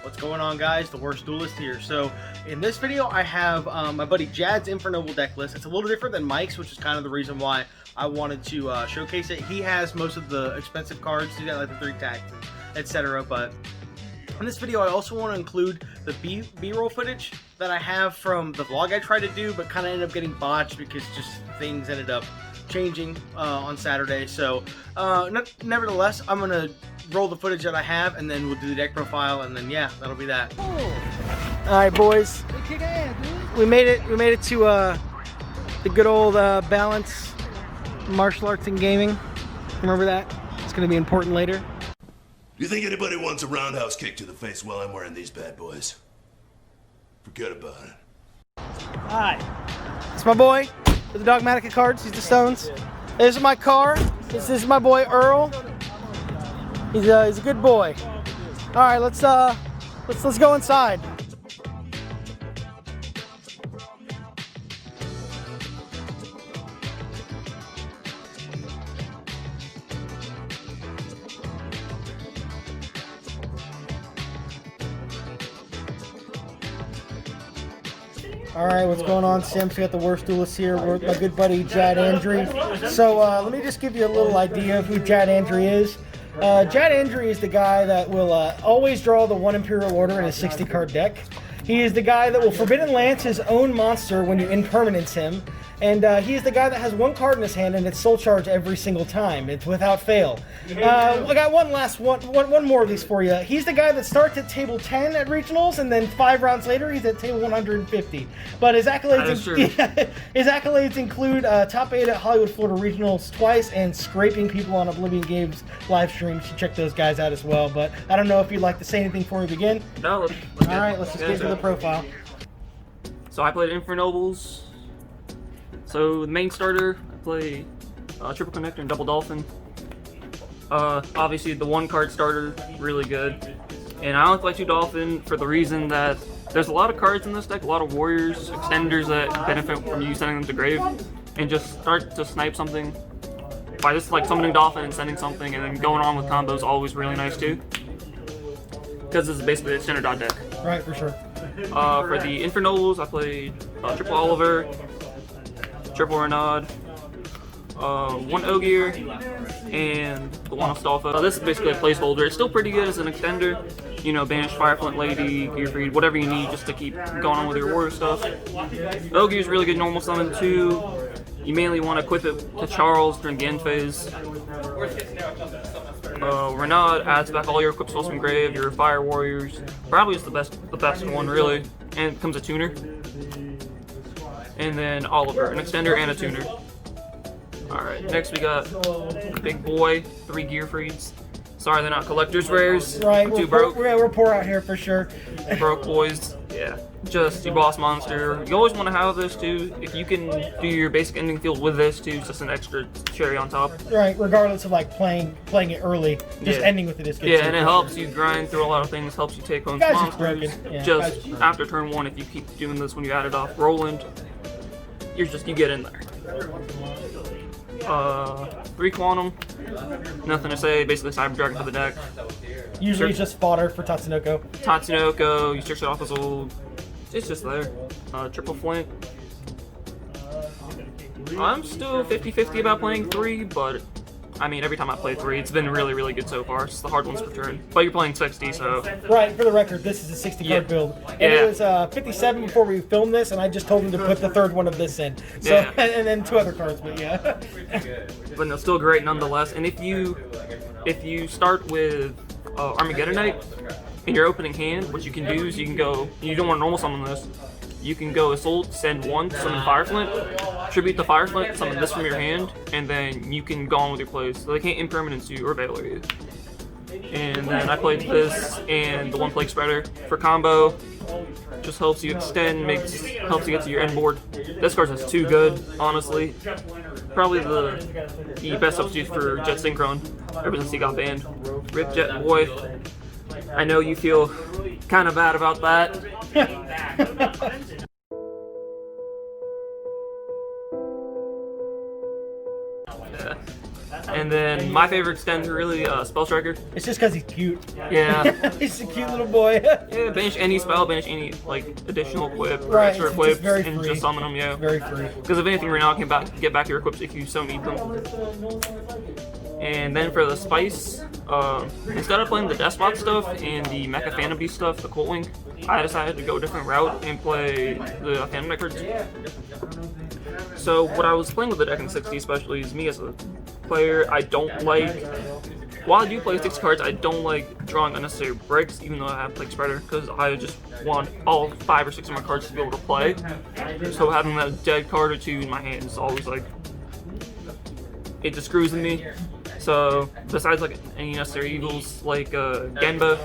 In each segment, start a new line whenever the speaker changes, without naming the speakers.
What's going on, guys? The Worst Duelist here. So in this video I have my buddy Jad's infernoble deck list. It's a little different than Mike's, which is kind of the reason why I wanted to showcase it. He has most of the expensive cards. He's got like the 3 tags, etc. But in this video I also want to include the B-roll footage that I have from the vlog I tried to do, but kind of ended up getting botched because just things ended up changing on Saturday. So nevertheless, I'm gonna roll the footage that I have, and then we'll do the deck profile, and then yeah, that'll be that. All right, boys, we made it to the good old Balance Martial Arts and Gaming. Remember that? It's gonna be important later.
Do you think anybody wants a roundhouse kick to the face while I'm wearing these bad boys? Forget about it.
Hi, it's my boy with the Dogmatica cards. He's the Stones. This is my car. This is my boy Earl. He's a good boy. All right, let's go inside. All right, what's going on, Sims? We got the Worst Duelist here. We're with my good buddy Jad Andrew. So let me just give you a little idea of who Jad Andrew is. Jad Andrew is the guy that will always draw the 1 Imperial Order in a 60-card deck. He is the guy that will Forbidden Lance his own monster when you impermanence him. And he is the guy that has 1 card in his hand and it's soul charge every single time. It's without fail. I got one more of these for you. He's the guy that starts at table 10 at regionals, and then 5 rounds later he's at table 150. But his accolades include top 8 at Hollywood Florida regionals twice and scraping people on Oblivion Games live stream. You should check those guys out as well. But I don't know if you'd like to say anything before we begin.
No,
all right, let's just get into the profile.
So I played infernobles. So the main starter, I play Triple Connector and Double Dolphin. Obviously the 1 card starter, really good. And I only play 2 Dolphin for the reason that there's a lot of cards in this deck, a lot of warriors, extenders that benefit from you sending them to grave, and just start to snipe something by just like summoning Dolphin and sending something, and then going on with combos is always really nice too. Because this is basically a standard dot deck.
Right, for sure.
For the infernobles, I played Triple Oliver, Triple Renaud, 1 Ogier, and the 1 Astolfo. This is basically a placeholder. It's still pretty good as an extender. You know, Banish, Fireflint Lady, Gearfried, whatever you need just to keep going on with your warrior stuff. Ogier is really good normal summon too. You mainly want to equip it to Charles during the end phase. Renaud adds back all your equipped spells from grave, your fire warriors. Probably is the best one really, and it becomes a tuner. And then Oliver, an extender and a tuner. Alright, next we got Big Boy, 3 Gearfrieds. Sorry they're not collector's rares.
Right,
we're too broke.
We're poor out here for sure.
Broke boys. Yeah. Just your boss monster. You always want to have this too. If you can do your basic ending field with this too, it's just an extra cherry on top.
Right, regardless of like playing it early, just ending with it is good.
Yeah, and it helps you grind through a lot of things, helps you take home monsters.
Yeah,
just after turn 1, if you keep doing this when you add it off Roland, you get in there. 3 Quantum, nothing to say, basically Cyber Dragon for the deck.
Usually it's just fodder for Tatsunoko.
Tatsunoko, you search it off as old, it's just there. Triple Flint. I'm still 50-50 about playing 3, but I mean, every time I play 3, it's been really, really good so far. It's the hard ones per turn. But you're playing 60, so...
Right, for the record, this is a 60-card build. And it was 57 before we filmed this, and I just told him to put the 3rd one of this in. So, and then 2 other cards, but yeah.
But no, still great nonetheless. And if you start with Armageddonite in your opening hand, what you can do is you can go... You don't want to normal summon this. You can go Assault, send 1, summon Fireflint, tribute the Fireflint, summon this from your hand, and then you can go on with your plays. So they can't impermanence you or Valor you. And then I played this and the 1 Plague Spreader for combo. Just helps you extend, helps you get to your end board. This card is too good, honestly. Probably the best substitute for Jet Synchron ever since he got banned. Rip Jet Boy. I know you feel kind of bad about that. And then my favorite extender really, Spell Striker.
It's just because he's cute.
Yeah.
He's a cute little boy.
Yeah, banish any spell, banish any like additional equip or
Right,
extra
it's
equips,
just very
and
free.
just summon them. Yeah.
Very free.
Because if anything, right now can get back your equips if you so need them. And then for the spice, instead of playing the Despot stuff and the Mecha Phantom Beast stuff, the Colt Wing, I decided to go a different route and play the Phantom Knight cards. So what I was playing with the deck in 60 especially is me as a player, I don't like, while I do play 6 cards, I don't like drawing unnecessary breaks even though I have Plague Spreader, because I just want all 5 or 6 of my cards to be able to play. So having that dead card or 2 in my hand is always like, it just screws with me. So besides like any necessary evils like Genba,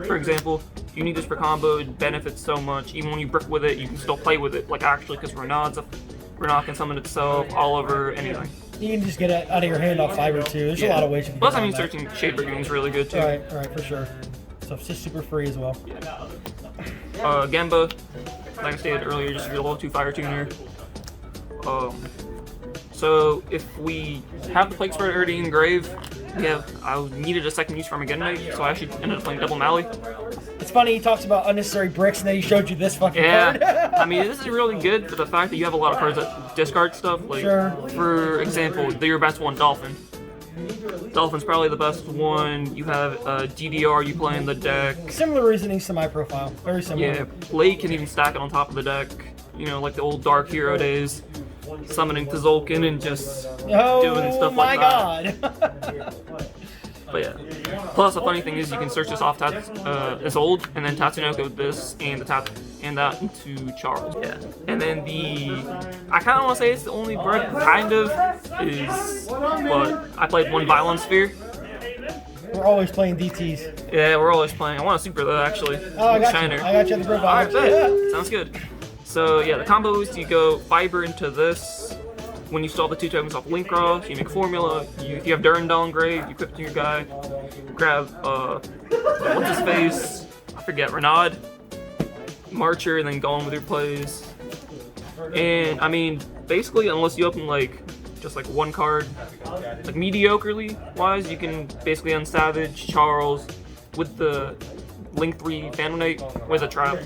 for example, if you need this for combo, it benefits so much. Even when you brick with it, you can still play with it, like actually, because Renaud can summon itself all over anything.
You can just get it out of your hand off 5 or 2. There's a lot of ways you can
Plus,
get
I mean,
around that.
searching Shade Brigade is really good too.
Right, for sure. So it's just super free as well.
Genba, like I stated earlier, just a level 2 fire tuner. So if we have the Plague Spreader already in grave, I needed a second use for Armageddonite, so I actually ended up playing double Mally.
It's funny, he talks about unnecessary bricks and then he showed you this fucking card.
Yeah, I mean, this is really good for the fact that you have a lot of cards that discard stuff. Like,
Sure.
For example, your best one, Dolphin. Dolphin's probably the best one. You have DDR you play in the deck.
Similar reasoning to my profile. Very similar.
Yeah, Blade can even stack it on top of the deck. You know, like the old Dark Hero days. Summoning Tzolk'in and just doing stuff like that.
Oh my god!
But yeah. Plus, the funny thing is, you can search this off as old, and then Tatsunoko with this, and that into Charles. Yeah. And then I kind of want to say it's the only brick, kind of, but I played one Violence Sphere.
We're always playing DTs.
Yeah, we're always playing. I want a super though, actually.
Oh, I got
Shiner.
you. I got you on the profile.
Alright, bet. Sounds good. So yeah, the combos, you go Fiber into this. When you stall the 2 tokens off Linkross, you make Formula. If you have Durandal in grave, you equip to your guy. Grab, what's his face? I forget, Renaud. Marcher, and then go on with your plays. And, I mean, basically, unless you open, like, just, like, one card, like, mediocrely wise, you can basically unsavage Charles with the Link 3 Phantom Knight with a trap.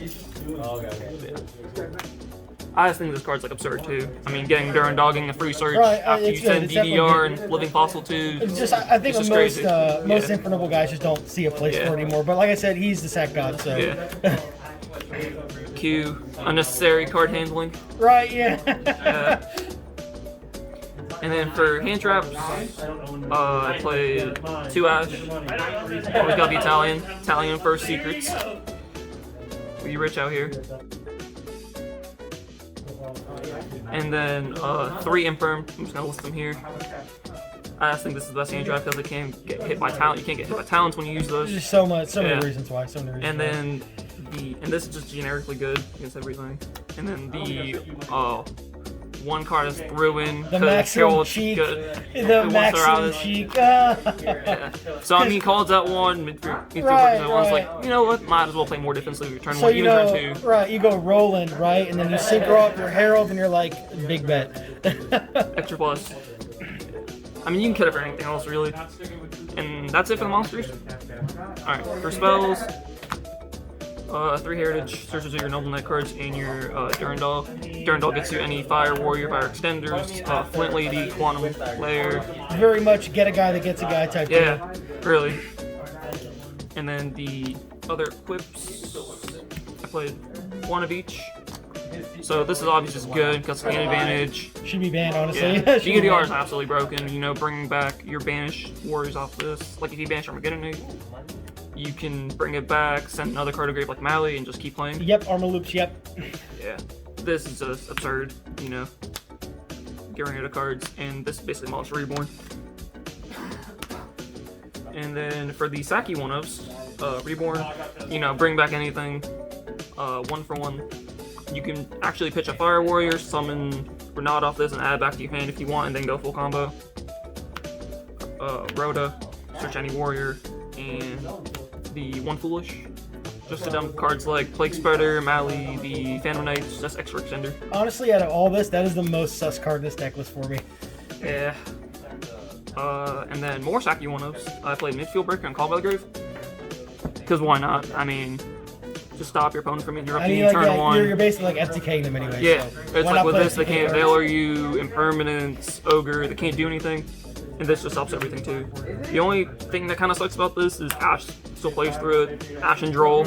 I just think this card's like absurd too. I mean, getting Durandogging a free search after you send DDR and Living Fossil 2.
It's just, I think most
crazy.
infernoble guys just don't see a place for it anymore. But like I said, he's the sack god, so.
Yeah. Q, unnecessary card handling.
Right, yeah.
And then for hand traps, I played 2 Ash. Always gotta be Italian. Italian first secrets. We rich out here. And then 3 Infirm. I'm just gonna list them here. I just think this is the best hand trap because it can't get hit by talent. You can't get hit by talents when you use those.
There's so many reasons why. So many reasons.
And then this is just generically good against everything. And then the one card is Ruin.
The maximum cheek. The maximum cheek.
Yeah. So I mean, calls that one, I was like, you know what? Might as well play more defensively. Turn
So
1,
you
even
know,
turn 2.
right? You go Roland, right, and then you synchro up your Herald, and you're like, big bet.
Extra plus. I mean, you can cut it for anything else, really. And that's it for the monsters. Alright, for spells, 3 Heritage, searches of your Noble Knight cards, and your Durandal. Durandal gets you any Fire Warrior, Fire Extenders, Flint Lady, Quantum Lair.
Very much get a guy that gets a guy type.
Yeah, really. And then the other equips, I played 1 of each. So this is obviously just good because it's an advantage.
Should be banned, honestly.
Yeah. DDR is absolutely broken. You know, bringing back your banished warriors off this. Like if you banish Armageddon, you can bring it back, send another card to grave like Mally, and just keep playing.
Yep, armor loops. Yep.
Yeah, this is just absurd. You know, getting rid of cards, and this is basically Monster Reborn. And then for the Saki one-ofs, Reborn, you know, bring back anything, 1 for 1. You can actually pitch a Fire Warrior, summon Renaud off this, and add it back to your hand if you want, and then go full combo. Rhoda, search any warrior, and the 1 Foolish. Just to dump cards like Plague Spreader, Mally, the Phantom Knights, just extra extender.
Honestly, out of all this, that is the most sus card in this deck list for me.
Yeah. And then more Saki 1-ups. I played Midfield Breaker and Call by the Grave. Because why not? I mean, just stop your opponent from interrupting you, turn one.
You're basically like FTKing them anyway.
Yeah,
so
it's like with this, they can't Valor you, Impermanence, Ogre, they can't do anything. And this just helps everything too. The only thing that kind of sucks about this is Ash still plays through it, Ash and Droll.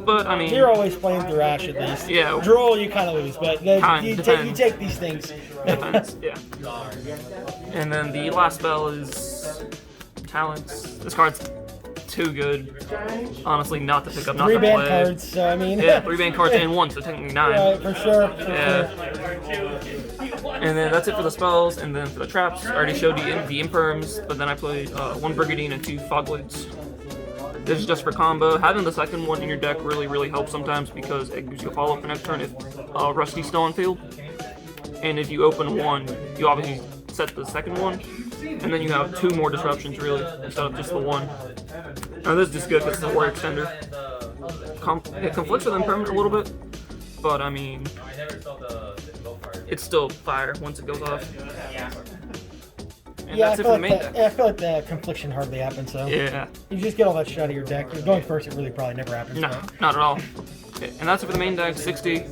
But I mean,
you're always playing through Ash at least.
Yeah.
Droll you kind of lose, but you take these things.
Depends, yeah. And then the last spell is Talents. This card's too good, honestly, not to pick up, not to play.
3-ban cards, so I mean.
Yeah, 3-ban cards and 1, so technically 9.
Right, for sure.
And then that's it for the spells, and then for the traps, I already showed you the Imperms, but then I played 1 Brigandine and 2 Fogblades. This is just for combo. Having the second one in your deck really helps sometimes because it gives you a follow-up for next turn if Rusty's still on field. And if you open one, you obviously set the second one, and then you have 2 more disruptions really, instead of just the 1. Now this is just good because it's a warrior extender. It conflicts with Impermanent a little bit, but I mean, it's still fire once it goes off. And that's it for the main deck.
Yeah, I feel like the confliction hardly happens, so.
Yeah.
You just get all that shit out of your deck. Going first, it really probably never happens.
No, not at all. Okay, and that's it for the main deck, 60.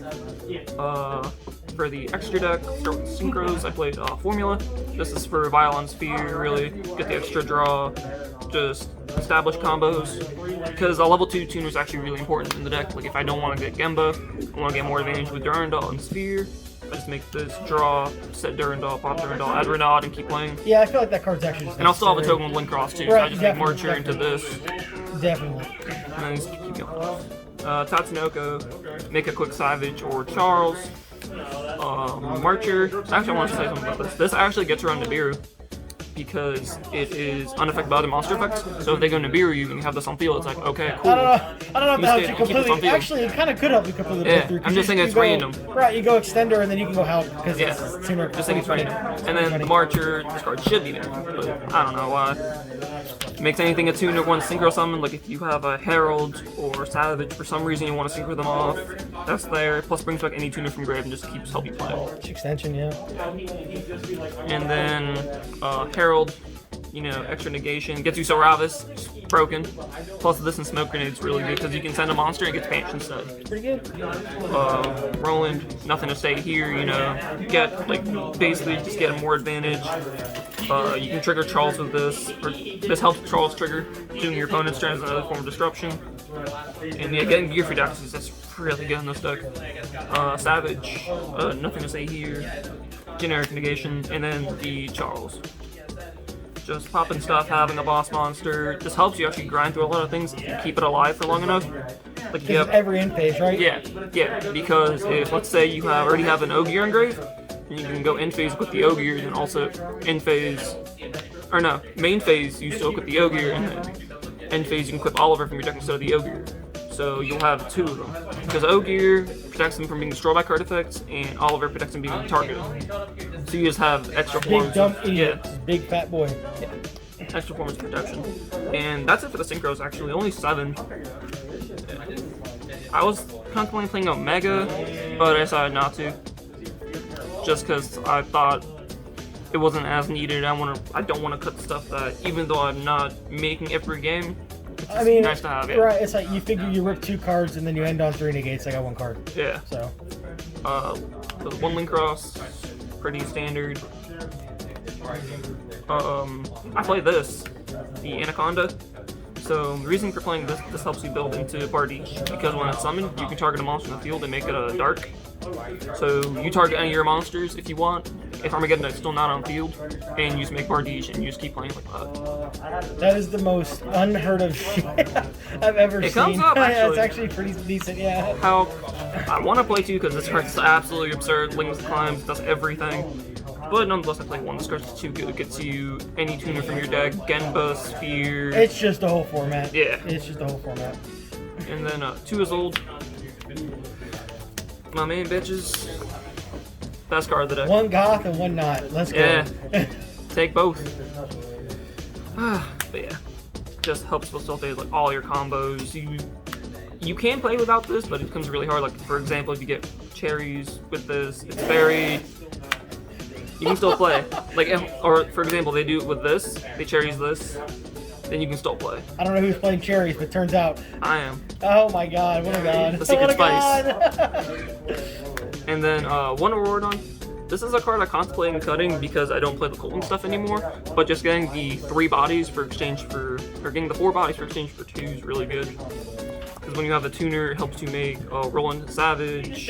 For the extra deck, start with Synchros, I played Formula. This is for Violon Sphere, really. Get the extra draw, just establish combos. Because a level 2 tuner is actually really important in the deck. Like if I don't want to get Gemba, I want to get more advantage with Durandal and Sphere. I just make this draw, set Durandal, pop Durandal, add Renaud, and keep playing.
Yeah, I feel like that card's actually just.
And I'll still have a token with Link Cross too, so I just make Marcher into this.
Definitely.
And then just keep going. Tatsunoko, make a quick Savage or Charles. Marcher. Actually, I want to say something about this. This actually gets around Nibiru because it is unaffected by other monster effects. So if they go Nibiru you and you have this on field, it's like, okay, cool.
I don't know if that completely. Actually, it kind of could help you completely
yeah,
through.
I'm just saying it's random.
Right, you go Extender and then you can go Help because it's sooner.
Just think it's random. And then the Marcher, this card should be there, but I don't know why. Makes anything a tuner one synchro summon, like if you have a Herald or Savage for some reason you want to synchro them off, that's there. Plus brings back any tuner from grave and just keeps help you play.
Extension, yeah.
And then Herald, you know, extra negation, gets you Soravis, broken. Plus this and Smoke Grenade's really good because you can send a monster and it gets banished instead.
Pretty good.
Roland, nothing to say here, you know, get, like, basically just get a more advantage. You can trigger Charles with this, or this helps Charles trigger, doing your opponent's turn as another form of disruption. And yeah, getting gear for Daxus, that's really good in this deck. Savage, nothing to say here. Generic negation, and then the Charles. Just popping stuff, having a boss monster, just helps you actually grind through a lot of things if you keep it alive for long enough. Like you have
every end phase, right?
Yeah, because if let's say you already have an Ogier in grave, and you can go end phase with the Ogier, and also end phase, or no, main phase you still equip the Ogier, and then end phase you can equip Oliver from your deck instead of the Ogier. So you'll have 2 of them. Because Ogier protects them from being destroyed by card effects, and Oliver protects them being targeted. So you just have extra forms.
Big dumb idiot. Big fat boy.
Yeah. Extra forms of protection. And that's it for the Synchros actually, only 7. I was contemplating playing Omega, but I decided not to. Just because I thought it wasn't as needed. I don't want to cut stuff that, even though I'm not making every game,
I mean,
nice to have, yeah.
Right, it's like you figure you rip 2 cards and then you end on 3 negates, I got 1 card.
Yeah.
So.
The 1 Link Cross, pretty standard. I play this, the Anaconda. So the reason for playing this helps you build into Bardiche, because when it's summoned, you can target a monster in the field and make it a dark. So you target any of your monsters if you want, if Armageddon is still not on field, and you just make Bardiche and you just keep playing like that.
That is the most unheard of shit I've ever seen.
It comes up, actually.
Yeah, it's actually pretty decent, yeah.
How I want to play 2 because this card's absolutely absurd, Lings climbs, does everything. But nonetheless, I play 1. This card's too good. It gets you any tuner from your deck, Genba, Sphere.
It's just the whole format.
Yeah.
It's just the whole format.
And then 2 is old. My main bitches. Best card of the deck.
1 goth and 1 not. Let's go.
Yeah. Take both. But yeah. Just helps facilitate like all your combos. You can play without this, but it becomes really hard. Like for example, if you get cherries with this, it's very You can still play. Like, or for example, they do it with this. They cherries this. Then you can still play.
I don't know who's playing cherries, but turns out
I am.
Oh my god, what a god.
The secret
what a
spice.
god.
And then one reward on. This is a card I contemplating cutting because I don't play the Colton stuff anymore. But just getting the 3 bodies for exchange for, or getting the 4 bodies for exchange for 2 is really good. Because when you have a tuner, it helps you make Roland Savage,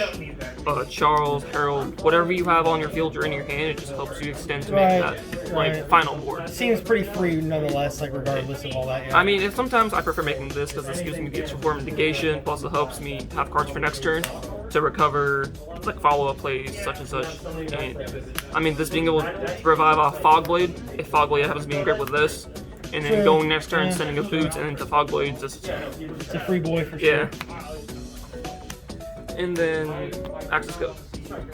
Charles, Harold, whatever you have on your field or in your hand, it just helps you extend to make that like final board.
Seems pretty free nonetheless, like regardless of all that. Yeah.
I mean, sometimes I prefer making this because this gives me the extra form of negation, plus it helps me have cards for next turn to recover like follow-up plays such and such. And I mean, this being able to revive a Fogblade, if Fogblade happens to be in grip with this, and then going next turn, sending a Boots and into Fogblades.
It's a free boy for sure.
Yeah. And then Access Go,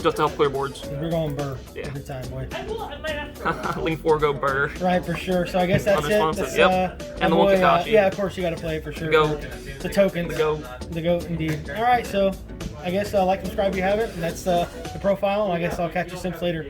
just to help clear boards.
We're going Burr every time, boy.
Link 4 go Burr.
Right, for sure. So I guess that's it. That's,
and the one Kakashi.
Yeah, of course you got to play it for sure.
The GOAT.
The tokens.
The GOAT.
The GOAT, indeed. All right, so I guess like, subscribe if you haven't. And that's the profile. And I guess I'll catch you simps later.